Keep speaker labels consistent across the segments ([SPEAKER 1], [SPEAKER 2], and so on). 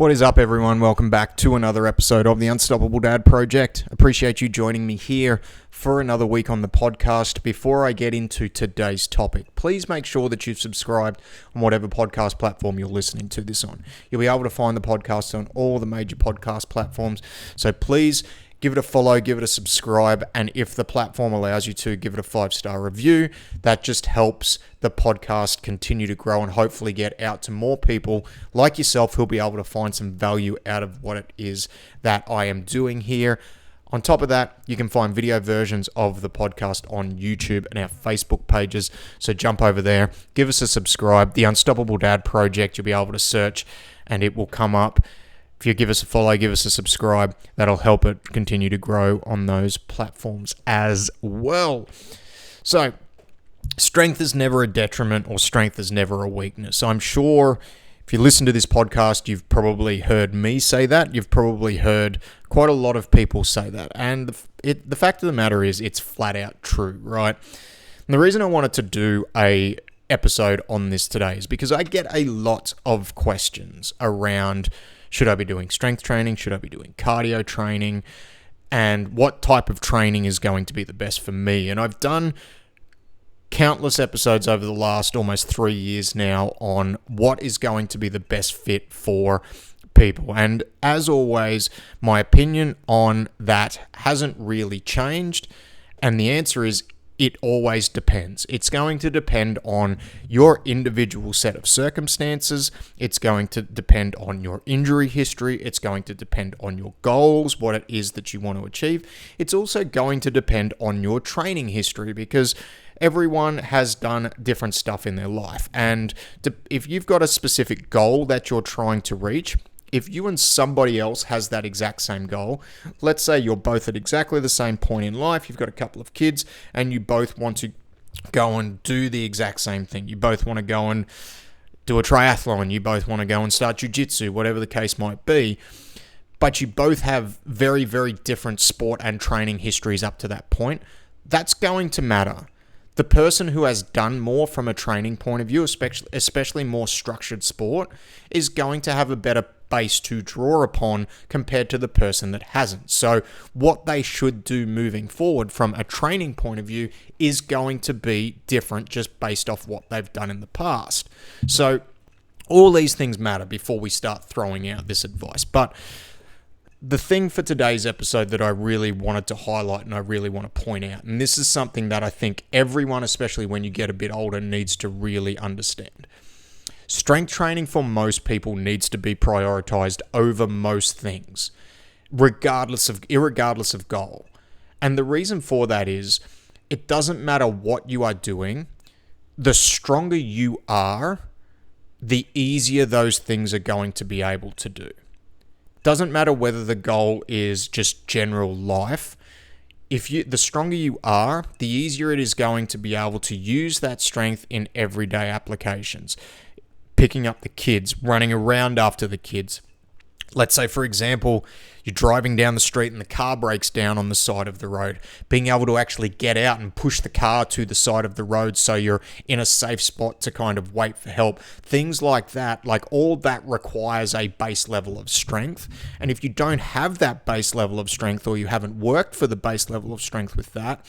[SPEAKER 1] What is up, everyone? Welcome back to another episode of the Unstoppable Dad Project. Appreciate you joining me here for another week on the podcast. Before I get into today's topic, please make sure that you've subscribed on whatever podcast platform you're listening to this on. You'll be able to find the podcast on all the major podcast platforms. So please give it a follow, give it a subscribe, and if the platform allows you to, give it a 5-star review. That just helps the podcast continue to grow and hopefully get out to more people like yourself who'll be able to find some value out of what it is that I am doing here. On top of that, you can find video versions of the podcast on YouTube and our Facebook pages. So jump over there, give us a subscribe. The Unstoppable Dad Project, you'll be able to search and it will come up. If you give us a follow, give us a subscribe, that'll help it continue to grow on those platforms as well. So, strength is never a detriment or strength is never a weakness. So I'm sure if you listen to this podcast, you've probably heard me say that. You've probably heard quite a lot of people say that. And the fact of the matter is it's flat out true, right? And the reason I wanted to do a episode on this today is because I get a lot of questions around, should I be doing strength training? Should I be doing cardio training? And what type of training is going to be the best for me? And I've done countless episodes over the last almost 3 years now on what is going to be the best fit for people. And as always, my opinion on that hasn't really changed. And the answer is, it always depends. It's going to depend on your individual set of circumstances. It's going to depend on your injury history. It's going to depend on your goals, what it is that you want to achieve. It's also going to depend on your training history because everyone has done different stuff in their life. And if you've got a specific goal that you're trying to reach, if you and somebody else has that exact same goal, let's say you're both at exactly the same point in life, you've got a couple of kids, and you both want to go and do the exact same thing. You both want to go and do a triathlon, you both want to go and start jiu-jitsu, whatever the case might be, but you both have very, very different sport and training histories up to that point. That's going to matter. The person who has done more from a training point of view, especially more structured sport, is going to have a better base to draw upon compared to the person that hasn't. So what they should do moving forward from a training point of view is going to be different just based off what they've done in the past. So all these things matter before we start throwing out this advice. But the thing for today's episode that I really wanted to highlight and I really want to point out, and this is something that I think everyone, especially when you get a bit older, needs to really understand. Strength training for most people needs to be prioritized over most things, irregardless of goal. And the reason for that is it doesn't matter what you are doing. The stronger you are, the easier those things are going to be able to do. Doesn't matter whether the goal is just general life. The stronger you are, the easier it is going to be able to use that strength in everyday applications. Picking up the kids, running around after the kids. Let's say, for example, you're driving down the street and the car breaks down on the side of the road. Being able to actually get out and push the car to the side of the road so you're in a safe spot to kind of wait for help. Things like that, like all that requires a base level of strength. And if you don't have that base level of strength or you haven't worked for the base level of strength with that,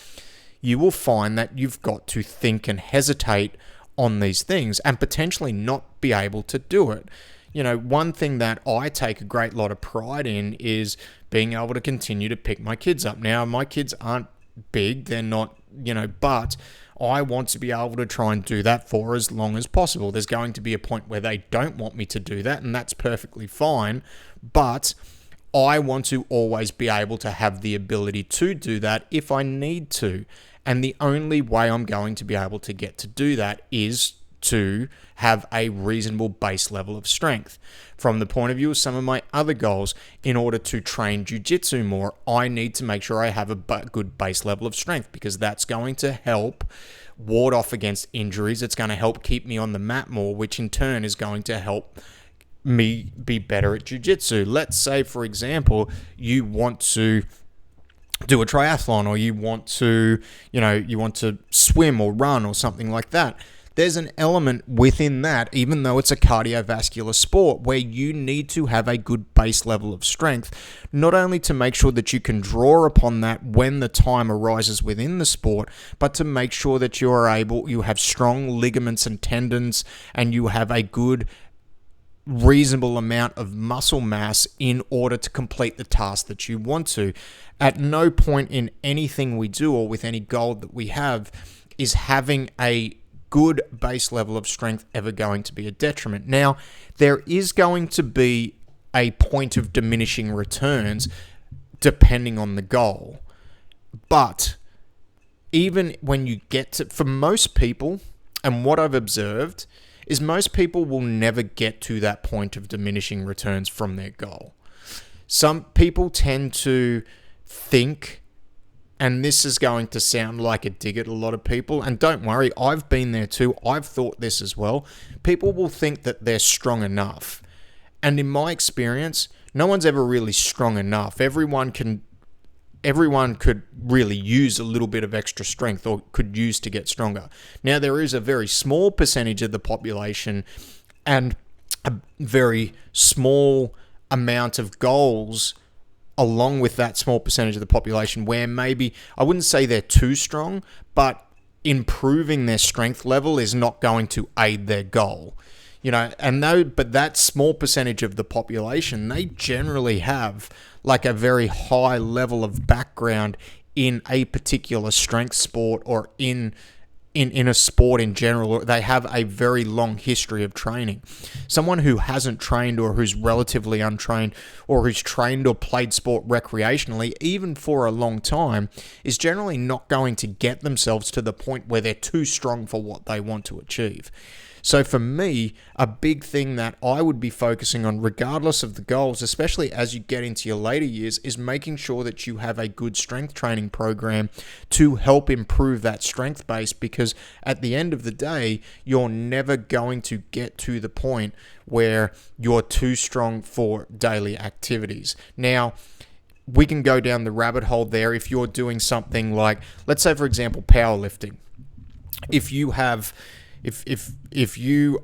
[SPEAKER 1] you will find that you've got to think and hesitate on these things and potentially not be able to do it. You know, one thing that I take a great lot of pride in is being able to continue to pick my kids up. Now, my kids aren't big, they're not, but I want to be able to try and do that for as long as possible. There's going to be a point where they don't want me to do that, and that's perfectly fine, but I want to always be able to have the ability to do that if I need to. And the only way I'm going to be able to get to do that is to have a reasonable base level of strength. From the point of view of some of my other goals, in order to train jiu-jitsu more, I need to make sure I have a good base level of strength because that's going to help ward off against injuries. It's going to help keep me on the mat more, which in turn is going to help me be better at jiu-jitsu. Let's say, for example, you want to do a triathlon or you want to swim or run or something like that. there's an element within that, even though it's a cardiovascular sport, where you need to have a good base level of strength, not only to make sure that you can draw upon that when the time arises within the sport, but to make sure that you have strong ligaments and tendons, and you have a good reasonable amount of muscle mass in order to complete the task that you want to. At no point in anything we do or with any goal that we have is having a good base level of strength ever going to be a detriment. Now, there is going to be a point of diminishing returns depending on the goal. But even when you get to, for most people, and what I've observed, is most people will never get to that point of diminishing returns from their goal. Some people tend to think, and this is going to sound like a dig at a lot of people, and don't worry, I've been there too. I've thought this as well. People will think that they're strong enough. And in my experience, no one's ever really strong enough. Everyone could really use a little bit of extra strength or could use to get stronger. Now, there is a very small percentage of the population and a very small amount of goals along with that small percentage of the population where maybe, I wouldn't say they're too strong, but improving their strength level is not going to aid their goal. But that small percentage of the population, they generally have like a very high level of background in a particular strength sport or in a sport in general, or they have a very long history of training. Someone who hasn't trained or who's relatively untrained or who's trained or played sport recreationally, even for a long time, is generally not going to get themselves to the point where they're too strong for what they want to achieve. So for me, a big thing that I would be focusing on, regardless of the goals, especially as you get into your later years, is making sure that you have a good strength training program to help improve that strength base, because at the end of the day, you're never going to get to the point where you're too strong for daily activities. Now, we can go down the rabbit hole there if you're doing something like, let's say, for example, powerlifting. If you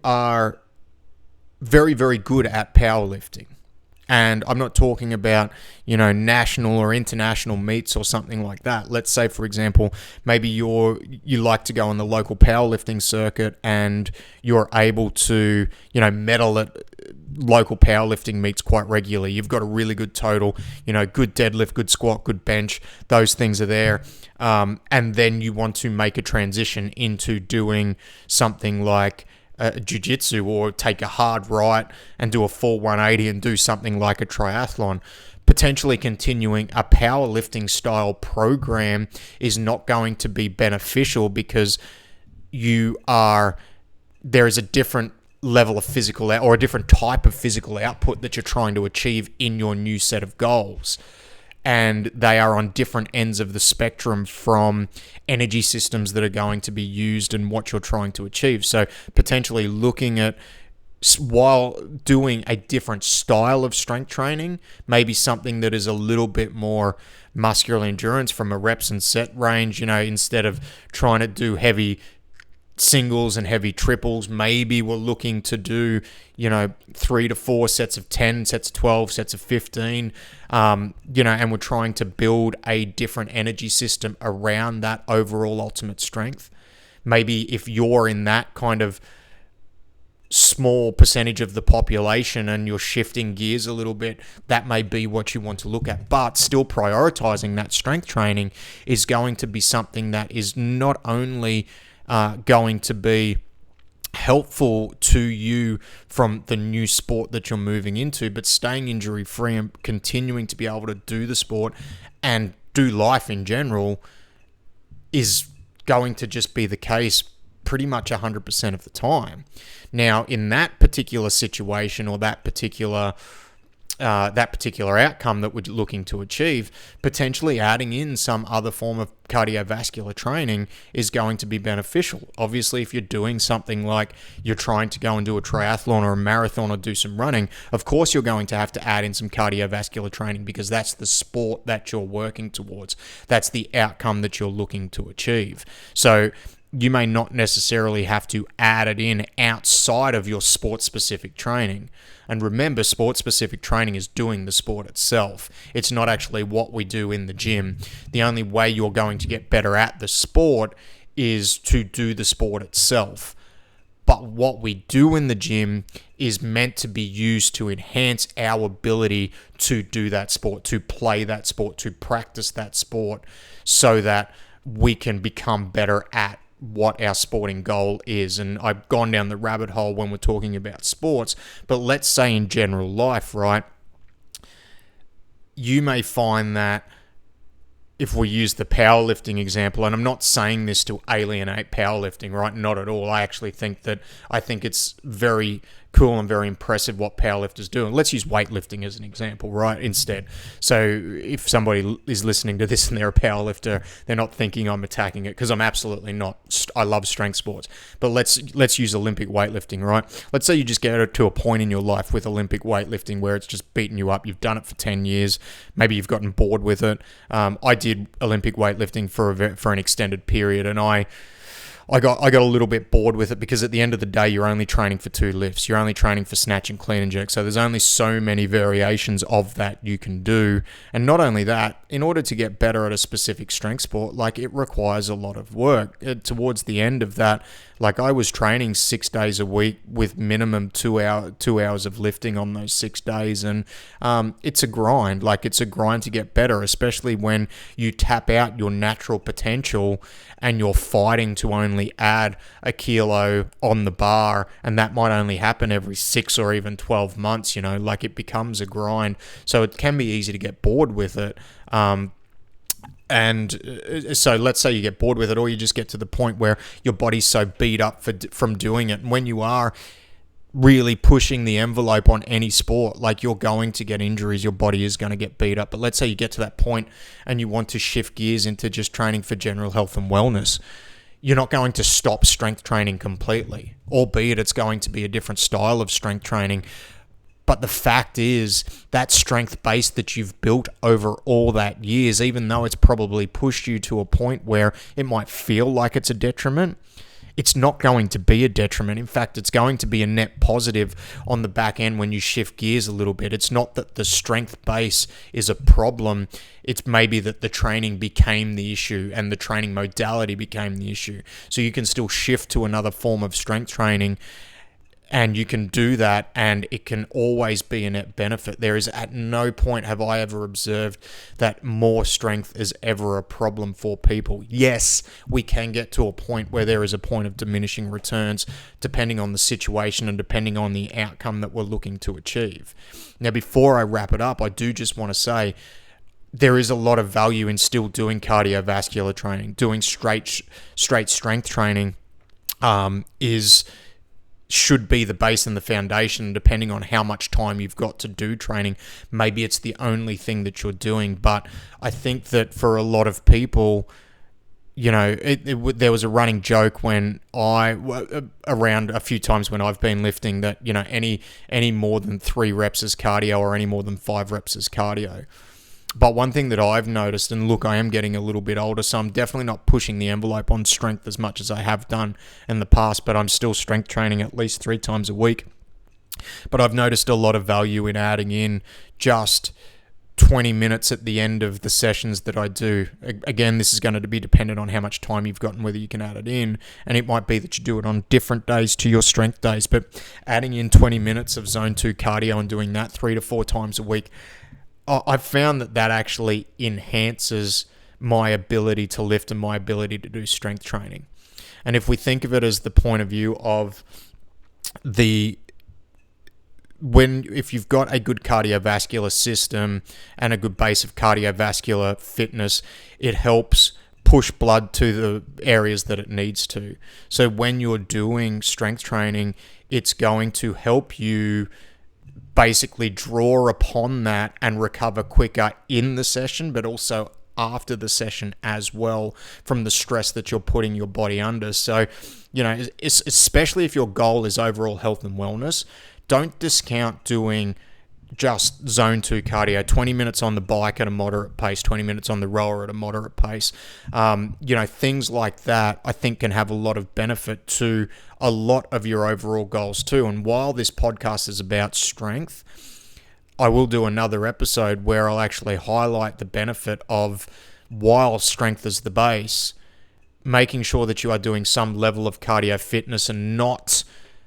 [SPEAKER 1] are very, very good at powerlifting, and I'm not talking about, national or international meets or something like that. Let's say, for example, maybe you like to go on the local powerlifting circuit and you're able to, medal at local powerlifting meets quite regularly. You've got a really good total, good deadlift, good squat, good bench. Those things are there. And then you want to make a transition into doing something like jiu-jitsu, or take a hard right and do a full 180 and do something like a triathlon. Potentially continuing a powerlifting style program is not going to be beneficial, because there is a different level of physical or a different type of physical output that you're trying to achieve in your new set of goals. And they are on different ends of the spectrum from energy systems that are going to be used and what you're trying to achieve. So potentially looking at, while doing a different style of strength training, maybe something that is a little bit more muscular endurance from a reps and set range, instead of trying to do heavy singles and heavy triples, maybe we're looking to do 3 to 4 sets of 10, sets of 12, sets of 15, and we're trying to build a different energy system around that overall ultimate strength. Maybe if you're in that kind of small percentage of the population and you're shifting gears a little bit, that may be what you want to look at. But still prioritizing that strength training is going to be something that is not only going to be helpful to you from the new sport that you're moving into, but staying injury free and continuing to be able to do the sport and do life in general is going to just be the case pretty much 100% of the time. Now, in that particular situation or that particular outcome that we're looking to achieve, potentially adding in some other form of cardiovascular training is going to be beneficial. Obviously, if you're doing something like you're trying to go and do a triathlon or a marathon or do some running, of course you're going to have to add in some cardiovascular training, because that's the sport that you're working towards. That's the outcome that you're looking to achieve. So you may not necessarily have to add it in outside of your sport-specific training. And remember, sport-specific training is doing the sport itself. It's not actually what we do in the gym. The only way you're going to get better at the sport is to do the sport itself. But what we do in the gym is meant to be used to enhance our ability to do that sport, to play that sport, to practice that sport, so that we can become better at what our sporting goal is. And I've gone down the rabbit hole when we're talking about sports, but let's say in general life, right? You may find that if we use the powerlifting example, and I'm not saying this to alienate powerlifting, right? Not at all. I think it's very cool and very impressive what powerlifters do. And let's use weightlifting as an example, right? Instead. So if somebody is listening to this and they're a powerlifter, they're not thinking I'm attacking it, because I'm absolutely not. I love strength sports. But let's use Olympic weightlifting, right? Let's say you just get to a point in your life with Olympic weightlifting where it's just beating you up. You've done it for 10 years. Maybe you've gotten bored with it. I did Olympic weightlifting for an extended period, and I got a little bit bored with it, because at the end of the day, you're only training for 2 lifts. You're only training for snatch and clean and jerk. So there's only so many variations of that you can do. And not only that, in order to get better at a specific strength sport, like, it requires a lot of work. Towards the end of that, like, I was training 6 days a week with minimum 2 hours of lifting on those 6 days. And it's a grind. Like, it's a grind to get better, especially when you tap out your natural potential and you're fighting to only add a kilo on the bar, and that might only happen every 6 or even 12 months, like, it becomes a grind. So it can be easy to get bored with it. And so let's say you get bored with it, or you just get to the point where your body's so beat up from doing it. And when you are really pushing the envelope on any sport, like, you're going to get injuries, your body is going to get beat up. But let's say you get to that point and you want to shift gears into just training for general health and wellness. You're not going to stop strength training completely, albeit it's going to be a different style of strength training. But the fact is, that strength base that you've built over all that years, even though it's probably pushed you to a point where it might feel like it's a detriment, it's not going to be a detriment. In fact, it's going to be a net positive on the back end when you shift gears a little bit. It's not that the strength base is a problem. It's maybe that the training became the issue and the training modality became the issue. So you can still shift to another form of strength training, and you can do that, and it can always be a net benefit. There is at no point have I ever observed that more strength is ever a problem for people. Yes, we can get to a point where there is a point of diminishing returns, depending on the situation and depending on the outcome that we're looking to achieve. Now, before I wrap it up, I do just want to say, there is a lot of value in still doing cardiovascular training. Doing straight strength training should be the base and the foundation, depending on how much time you've got to do training. Maybe it's the only thing that you're doing, but I think that for a lot of people, there was a running joke when around a few times when I've been lifting that, any more than 3 reps is cardio, or any more than 5 reps is cardio. But one thing that I've noticed, and look, I am getting a little bit older, so I'm definitely not pushing the envelope on strength as much as I have done in the past, but I'm still strength training at least 3 times a week. But I've noticed a lot of value in adding in just 20 minutes at the end of the sessions that I do. Again, this is going to be dependent on how much time you've got and whether you can add it in. And it might be that you do it on different days to your strength days, but adding in 20 minutes of zone 2 cardio and doing that 3 to 4 times a week, I've found that actually enhances my ability to lift and my ability to do strength training. And if we think of it as the point of view of if you've got a good cardiovascular system and a good base of cardiovascular fitness, it helps push blood to the areas that it needs to. So when you're doing strength training, it's going to help you basically draw upon that and recover quicker in the session, but also after the session as well, from the stress that you're putting your body under. So, especially if your goal is overall health and wellness, don't discount doing just zone 2 cardio, 20 minutes on the bike at a moderate pace, 20 minutes on the rower at a moderate pace. Things like that I think can have a lot of benefit to a lot of your overall goals too. And while this podcast is about strength, I will do another episode where I'll actually highlight the benefit of, while strength is the base, making sure that you are doing some level of cardio fitness and not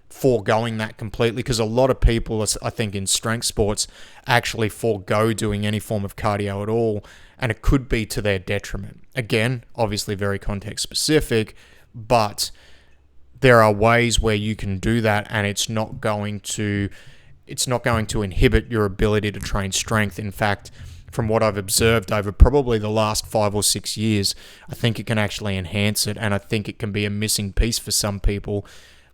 [SPEAKER 1] foregoing that completely, because a lot of people, I think, in strength sports actually forego doing any form of cardio at all, and it could be to their detriment. Again, obviously very context specific, but there are ways where you can do that and it's not going to inhibit your ability to train strength. In fact, from what I've observed over probably the last 5 or 6 years, I think it can actually enhance it, and I think it can be a missing piece for some people.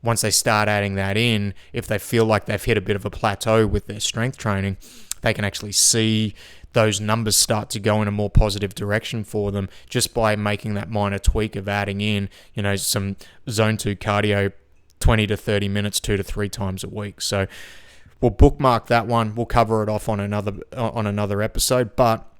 [SPEAKER 1] Once they start adding that in, if they feel like they've hit a bit of a plateau with their strength training, they can actually see those numbers start to go in a more positive direction for them just by making that minor tweak of adding in, some zone 2 cardio 20 to 30 minutes 2 to 3 times a week. So we'll bookmark that one. We'll cover it off on another episode. But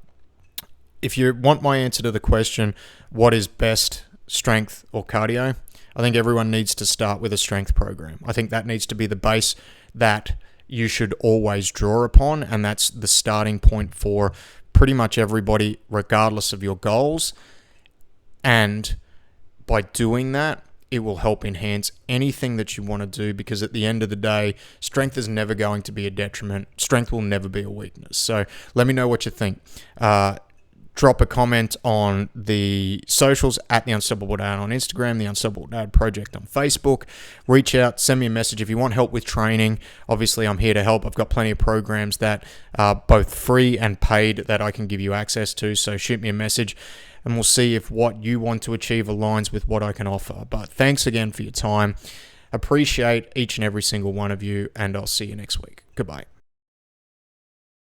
[SPEAKER 1] if you want my answer to the question, what is best, strength or cardio? I think everyone needs to start with a strength program. I think that needs to be the base that you should always draw upon, and that's the starting point for pretty much everybody, regardless of your goals. And by doing that, it will help enhance anything that you want to do, because at the end of the day, strength is never going to be a detriment. Strength will never be a weakness. So let me know what you think. Drop a comment on the socials at The Unstoppable Dad on Instagram, The Unstoppable Dad Project on Facebook. Reach out, send me a message if you want help with training. Obviously, I'm here to help. I've got plenty of programs that are both free and paid that I can give you access to. So shoot me a message and we'll see if what you want to achieve aligns with what I can offer. But thanks again for your time. Appreciate each and every single one of you, and I'll see you next week. Goodbye.